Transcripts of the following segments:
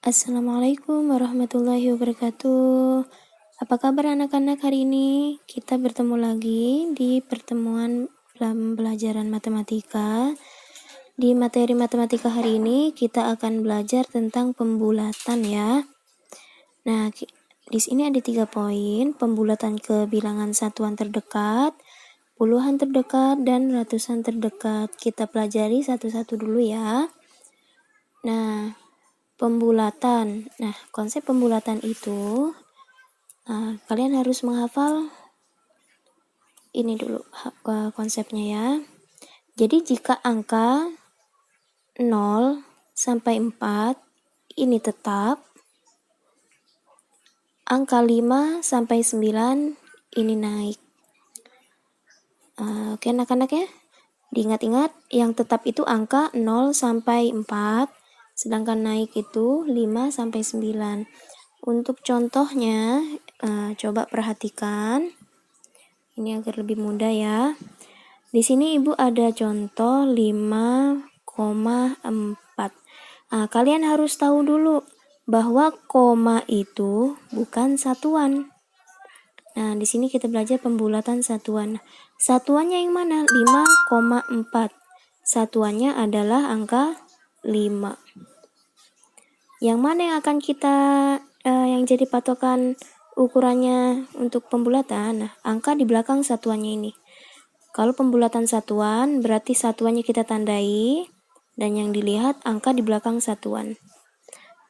Assalamualaikum warahmatullahi wabarakatuh. Apa kabar anak-anak hari ini? Kita bertemu lagi di pertemuan pelajaran matematika. Di materi matematika hari ini kita akan belajar tentang pembulatan ya. Nah, di sini ada 3 poin, pembulatan ke bilangan satuan terdekat, puluhan terdekat, dan ratusan terdekat. Kita pelajari satu-satu dulu ya. Nah, pembulatan. Nah, konsep pembulatan itu kalian harus menghafal ini dulu konsepnya ya. Jadi jika angka 0 sampai 4 ini tetap, angka 5 sampai 9 ini naik. Oke anak-anak ya. Diingat-ingat yang tetap itu angka 0 sampai 4, sedangkan naik itu 5 sampai 9. Untuk contohnya, coba perhatikan. Ini agar lebih mudah ya. Di sini Ibu ada contoh 5,4. Kalian harus tahu dulu bahwa koma itu bukan satuan. Nah, di sini kita belajar pembulatan satuan. Satuannya yang mana? 5,4. Satuannya adalah angka 5. Yang mana yang akan kita yang jadi patokan ukurannya untuk pembulatan? Nah, angka di belakang satuannya ini. Kalau pembulatan satuan, berarti satuannya kita tandai, dan yang dilihat angka di belakang satuan.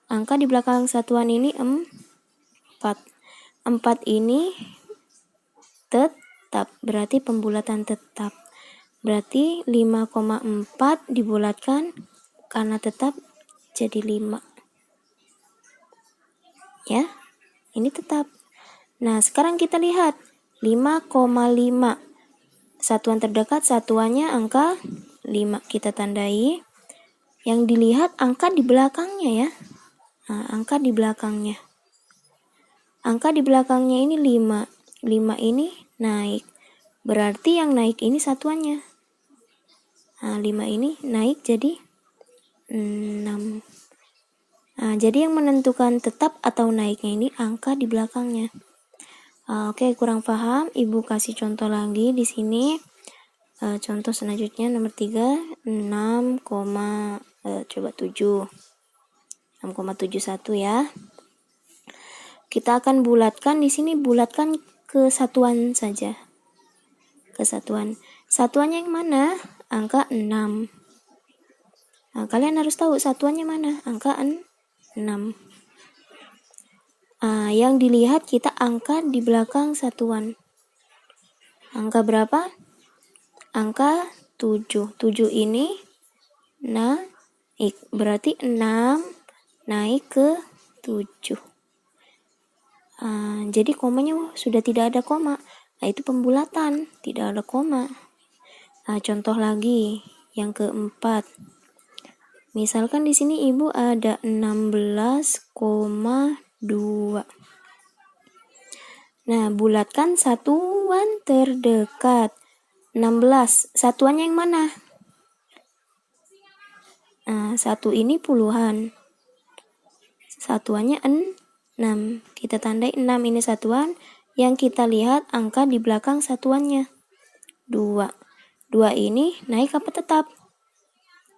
Angka di belakang satuan ini 4. 4 ini tetap, berarti pembulatan tetap. Berarti 5,4 dibulatkan karena tetap jadi 5. Ya, ini tetap. Nah, sekarang kita lihat 5,5. Satuan terdekat, satuannya angka 5. Kita tandai. Yang dilihat angka di belakangnya ya. Nah, angka di belakangnya. Angka di belakangnya ini 5. 5 ini naik. Berarti yang naik ini satuannya. Nah, 5 ini naik jadi 6. Nah, jadi yang menentukan tetap atau naiknya ini angka di belakangnya. Oke, kurang paham? Ibu kasih contoh lagi di sini. Contoh selanjutnya nomor 3, 6,71 ya. Kita akan bulatkan di sini, bulatkan ke satuan saja. Ke satuan. Satuannya yang mana? Angka 6. Nah, kalian harus tahu satuannya mana? Angka 6. Yang dilihat kita angka di belakang satuan. Angka berapa? Angka 7. 7 ini naik. Berarti 6 naik ke 7. Jadi komanya sudah tidak ada koma. Nah, itu pembulatan, tidak ada koma. Contoh lagi yang keempat. Misalkan di sini Ibu ada 16,2. Nah, bulatkan satuan terdekat. 16. Satuannya yang mana? Satu ini puluhan. Satuannya 6. Kita tandai 6 ini satuan. Yang kita lihat angka di belakang satuannya. 2. 2 ini naik apa tetap?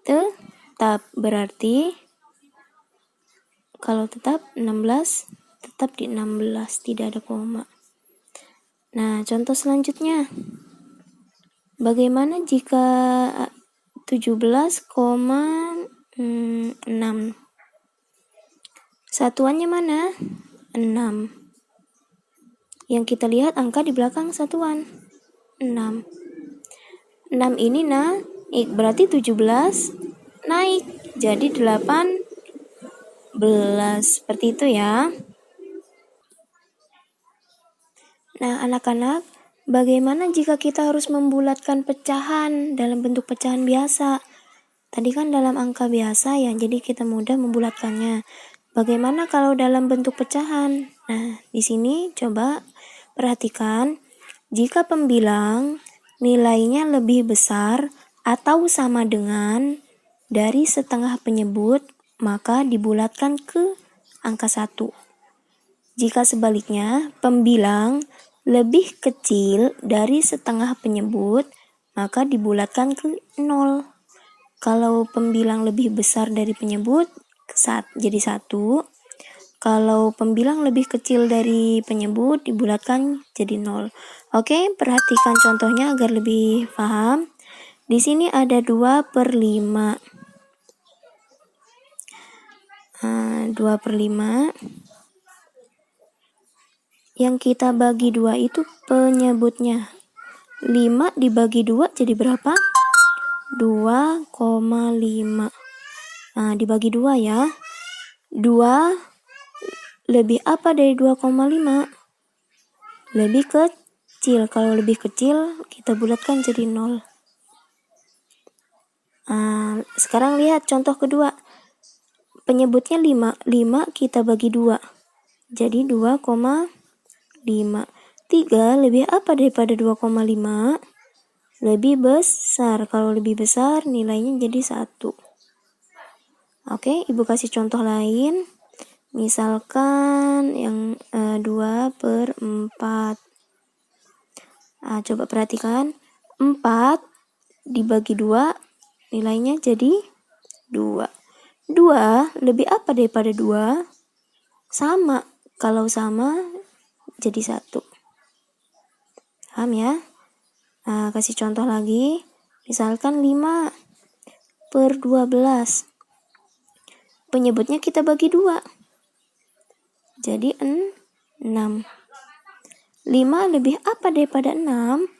Tetap. Berarti kalau tetap 16, tetap di 16, tidak ada koma. Nah, contoh selanjutnya. Bagaimana jika 17,6? Satuannya mana? 6. Yang kita lihat angka di belakang satuan. 6. 6 ini naik, berarti 17 naik. Jadi 18. Seperti itu ya. Nah, anak-anak, bagaimana jika kita harus membulatkan pecahan dalam bentuk pecahan biasa? Tadi kan dalam angka biasa ya, jadi kita mudah membulatkannya. Bagaimana kalau dalam bentuk pecahan? Nah, di sini coba perhatikan. Jika pembilang nilainya lebih besar atau sama dengan dari setengah penyebut, maka dibulatkan ke angka 1. Jika sebaliknya, pembilang lebih kecil dari setengah penyebut, maka dibulatkan ke 0. Kalau pembilang lebih besar dari penyebut, jadi 1. Kalau pembilang lebih kecil dari penyebut, dibulatkan jadi 0. Oke, perhatikan contohnya agar lebih paham. Di sini ada 2/5. 2/5. Yang kita bagi 2 itu penyebutnya. 5 dibagi 2 jadi berapa? 2,5. Dibagi 2 ya. 2 lebih apa dari 2,5? Lebih kecil. Kalau lebih kecil, kita bulatkan jadi 0. Sekarang lihat contoh kedua. Penyebutnya 5. 5 kita bagi 2. Jadi 2,5. 3 lebih apa daripada 2,5? Lebih besar. Kalau lebih besar, nilainya jadi 1. Oke, Ibu kasih contoh lain. Misalkan yang 2/4. Coba perhatikan. 4 dibagi 2, nilainya jadi 2. 2 lebih apa daripada 2? Sama. Kalau sama, jadi 1. Paham ya? Kasih contoh lagi. Misalkan 5/12. Penyebutnya kita bagi 2. Jadi 6. 5 lebih apa daripada 6?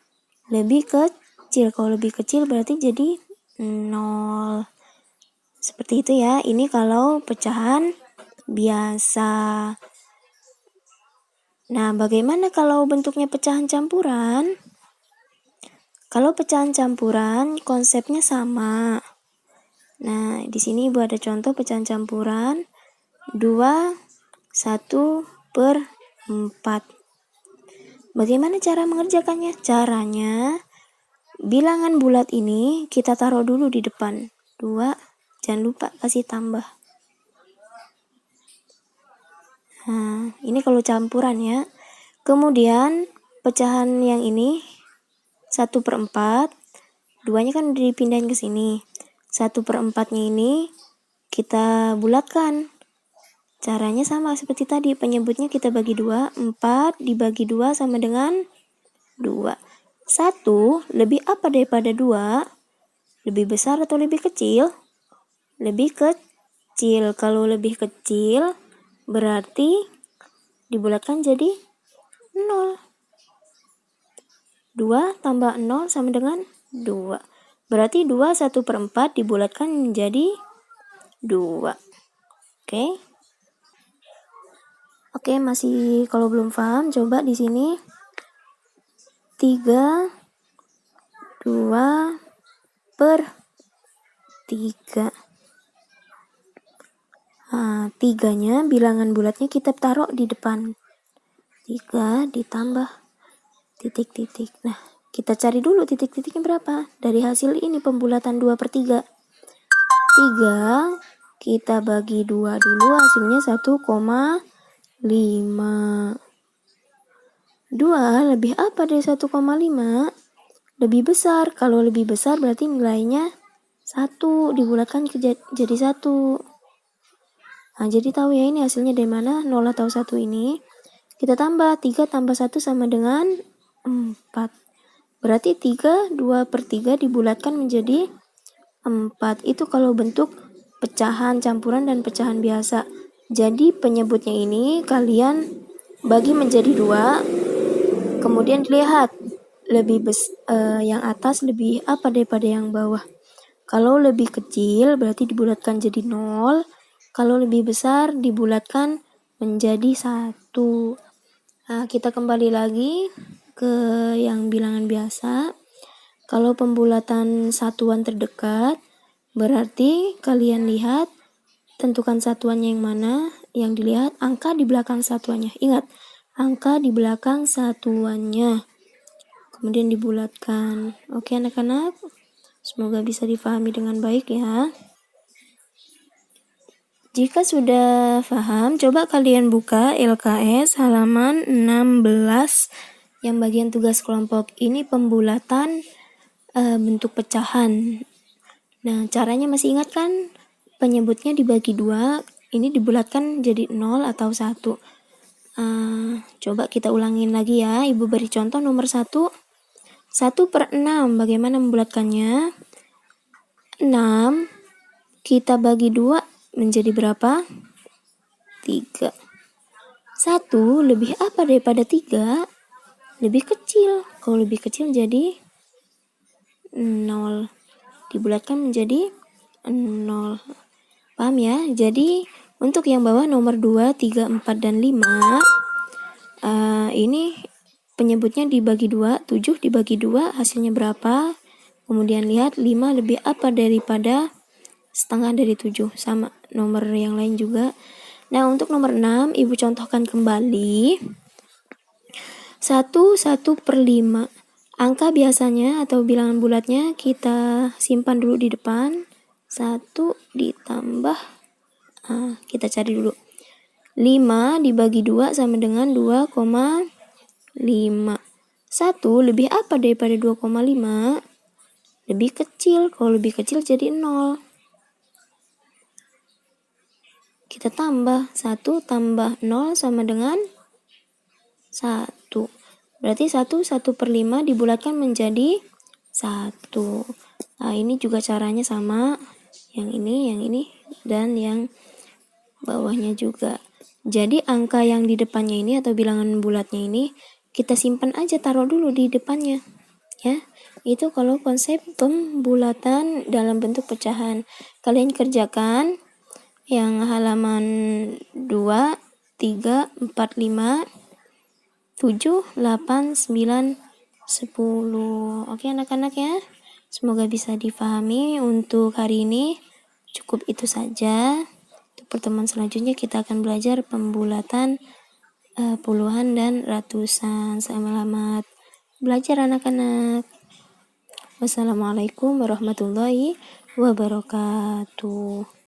Lebih kecil. Kalau lebih kecil berarti jadi 0. Seperti itu ya. Ini kalau pecahan biasa. Nah, bagaimana kalau bentuknya pecahan campuran? Kalau pecahan campuran, konsepnya sama. Nah, di sini Ibu ada contoh pecahan campuran 2/1/4. Bagaimana cara mengerjakannya? Caranya, bilangan bulat ini kita taruh dulu di depan. 2, jangan lupa kasih tambah. Ini kalau campuran ya. Kemudian, pecahan yang ini 1/4, 2-nya kan dipindahin ke sini. 1/4-nya ini kita bulatkan. Caranya sama seperti tadi, penyebutnya kita bagi 2, 4 dibagi 2 sama dengan 2. 1 lebih apa daripada 2? Lebih besar atau lebih kecil? Lebih kecil. Kalau lebih kecil, berarti dibulatkan jadi 0. 2 tambah 0 sama dengan 2. Berarti 2 1/4 dibulatkan menjadi 2. Oke. Oke, masih kalau belum paham, coba di sini 3, 2/3. 3-nya bilangan bulatnya kita taruh di depan. 3 ditambah titik-titik. Nah, kita cari dulu titik-titiknya berapa. Dari hasil ini pembulatan 2/3. 3 kita bagi 2 dulu, hasilnya 1,5. 2 lebih apa dari 1,5? Lebih besar. Kalau lebih besar berarti nilainya 1, dibulatkan jadi 1. Jadi tahu ya ini hasilnya dari mana, 0 atau 1 ini. Kita tambah, 3 tambah 1 sama dengan 4. Berarti 3, 2/3 dibulatkan menjadi 4. Itu kalau bentuk pecahan campuran dan pecahan biasa. Jadi penyebutnya ini kalian bagi menjadi 2. Kemudian dilihat yang atas lebih apa daripada yang bawah. Kalau lebih kecil berarti dibulatkan jadi 0. Kalau lebih besar dibulatkan menjadi 1. Kita kembali lagi ke yang bilangan biasa. Kalau pembulatan satuan terdekat, berarti kalian lihat tentukan satuannya yang mana. Yang dilihat angka di belakang satuannya. Ingat, angka di belakang satuannya. Kemudian dibulatkan. Oke anak-anak, semoga bisa dipahami dengan baik ya. Jika sudah paham, coba kalian buka LKS halaman 16 yang bagian tugas kelompok. Ini pembulatan bentuk pecahan. Nah, caranya masih ingat kan? Penyebutnya dibagi 2, ini dibulatkan jadi 0 atau 1. Coba kita ulangin lagi ya. Ibu beri contoh nomor 1. 1/6, bagaimana membulatkannya? 6 kita bagi 2 menjadi berapa? 3. 1 lebih apa daripada 3? Lebih kecil. Kalau lebih kecil jadi 0. Dibulatkan menjadi 0. Paham ya? Jadi untuk yang bawah nomor 2, 3, 4, dan 5 ini penyebutnya dibagi 2, 7 dibagi 2 hasilnya berapa? Kemudian lihat 5 lebih apa daripada setengah dari 7, sama nomor yang lain juga. Nah, untuk nomor 6 Ibu contohkan kembali. 1/5. Angka biasanya atau bilangan bulatnya kita simpan dulu di depan. 1 ditambah kita cari dulu. 5 dibagi 2 sama dengan 2,5. 1 lebih apa daripada 2,5? Lebih kecil. Kalau lebih kecil jadi 0. Kita tambah 1 tambah 0 sama dengan 1. Berarti 1/5 dibulatkan menjadi 1. Nah, ini juga caranya sama. Yang ini, dan yang bawahnya juga. Jadi angka yang di depannya ini atau bilangan bulatnya ini kita simpan aja, taruh dulu di depannya. Ya, itu kalau konsep pembulatan dalam bentuk pecahan. Kalian kerjakan yang halaman 2, 3, 4, 5, 7, 8, 9, 10. Oke anak-anak ya. Semoga bisa difahami. Untuk hari ini cukup itu saja. Untuk pertemuan selanjutnya kita akan belajar pembulatan puluhan dan ratusan. Selamat belajar anak-anak. Wassalamualaikum warahmatullahi wabarakatuh.